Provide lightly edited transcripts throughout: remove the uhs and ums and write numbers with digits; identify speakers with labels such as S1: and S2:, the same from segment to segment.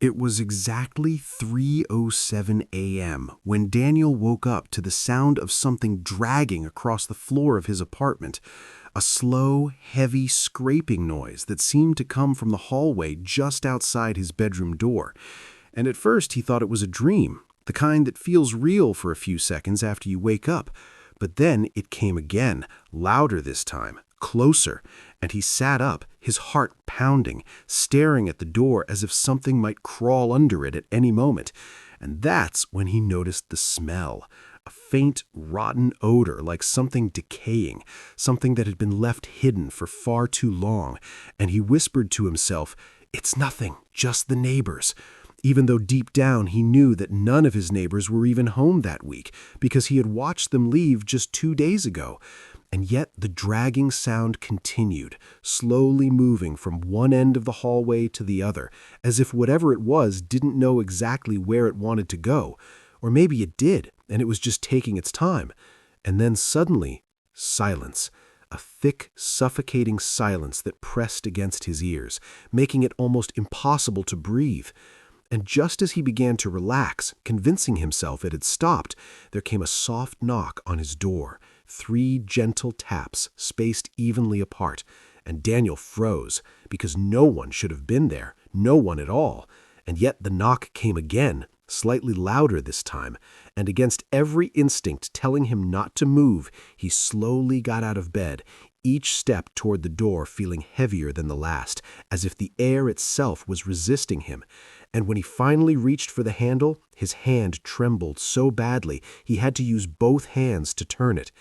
S1: It was exactly 3:07 a.m. when Daniel woke up to the sound of something dragging across the floor of his apartment, a slow, heavy scraping noise that seemed to come from the hallway just outside his bedroom door. And at first he thought it was a dream, the kind that feels real for a few seconds after you wake up. But then it came again, louder this time, closer, and he sat up, his heart pounding, staring at the door as if something might crawl under it at any moment. And that's when he noticed the smell, a faint, rotten odor like something decaying, something that had been left hidden for far too long. And he whispered to himself, "It's nothing, just the neighbors." Even though deep down he knew that none of his neighbors were even home that week, because he had watched them leave just 2 days ago. And yet the dragging sound continued, slowly moving from one end of the hallway to the other, as if whatever it was didn't know exactly where it wanted to go. Or maybe it did, and it was just taking its time. And then suddenly, silence. A thick, suffocating silence that pressed against his ears, making it almost impossible to breathe. And just as he began to relax, convincing himself it had stopped, there came a soft knock on his door. 3 gentle taps, spaced evenly apart, and Daniel froze, because no one should have been there, no one at all. And yet the knock came again, slightly louder this time, and against every instinct telling him not to move, he slowly got out of bed, each step toward the door feeling heavier than the last, as if the air itself was resisting him. And when he finally reached for the handle, his hand trembled so badly he had to use both hands to turn it.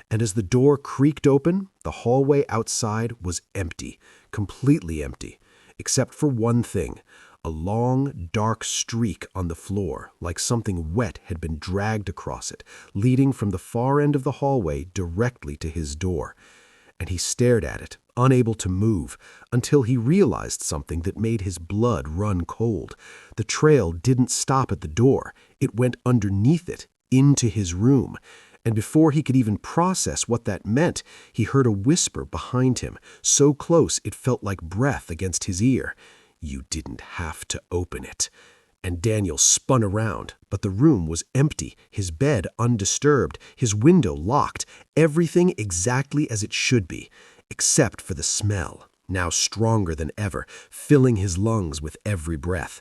S1: And as the door creaked open, the hallway outside was empty, completely empty, except for one thing: a long, dark streak on the floor, like something wet had been dragged across it, leading from the far end of the hallway directly to his door. And he stared at it, unable to move, until he realized something that made his blood run cold. The trail didn't stop at the door. It went underneath it, into his room. And before he could even process what that meant, he heard a whisper behind him, so close it felt like breath against his ear. "You didn't have to open it." And Daniel spun around, but the room was empty, his bed undisturbed, his window locked, everything exactly as it should be, except for the smell, now stronger than ever, filling his lungs with every breath.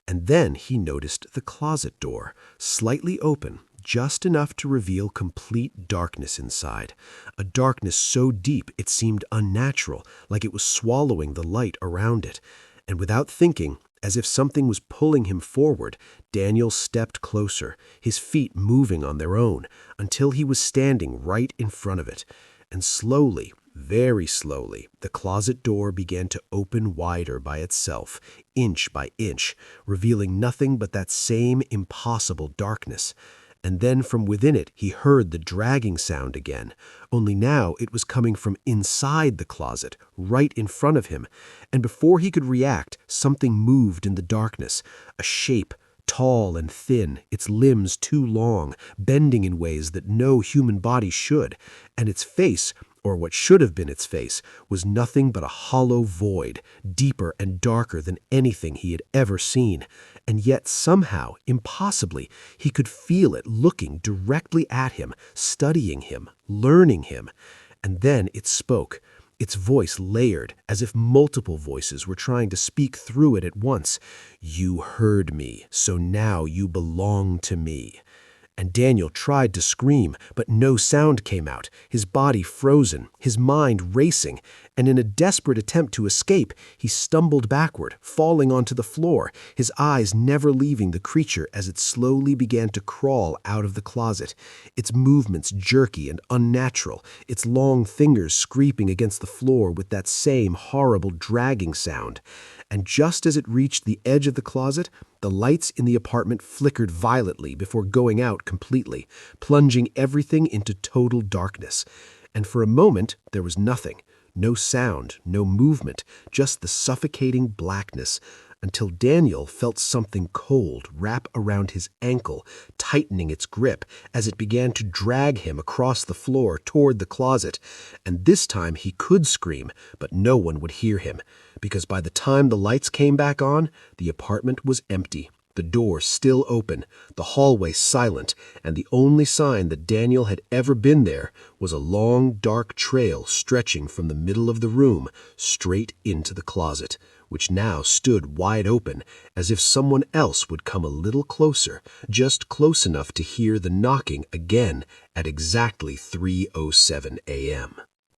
S1: And then he noticed the closet door, slightly open, just enough to reveal complete darkness inside, a darkness so deep it seemed unnatural, like it was swallowing the light around it. And without thinking, as if something was pulling him forward, Daniel stepped closer, his feet moving on their own, until he was standing right in front of it. And slowly, very slowly, the closet door began to open wider by itself, inch by inch, revealing nothing but that same impossible darkness. And then from within it he heard the dragging sound again, only now it was coming from inside the closet, right in front of him. And before he could react, something moved in the darkness, a shape, tall and thin, its limbs too long, bending in ways that no human body should, and its face, or what should have been its face, was nothing but a hollow void, deeper and darker than anything he had ever seen. And yet somehow, impossibly, he could feel it looking directly at him, studying him, learning him. And then it spoke, its voice layered, as if multiple voices were trying to speak through it at once. "You heard me, so now you belong to me." And Daniel tried to scream, but no sound came out, his body frozen, his mind racing, and in a desperate attempt to escape, he stumbled backward, falling onto the floor, his eyes never leaving the creature as it slowly began to crawl out of the closet, its movements jerky and unnatural, its long fingers scraping against the floor with that same horrible dragging sound. And just as it reached the edge of the closet, the lights in the apartment flickered violently before going out completely, plunging everything into total darkness. And for a moment, there was nothing. No sound, no movement, just the suffocating blackness, until Daniel felt something cold wrap around his ankle, tightening its grip as it began to drag him across the floor toward the closet. And this time he could scream, but no one would hear him, because by the time the lights came back on, the apartment was empty. The door still open, the hallway silent, and the only sign that Daniel had ever been there was a long, dark trail stretching from the middle of the room straight into the closet, which now stood wide open, as if someone else would come a little closer, just close enough to hear the knocking again at exactly 3:07 a.m.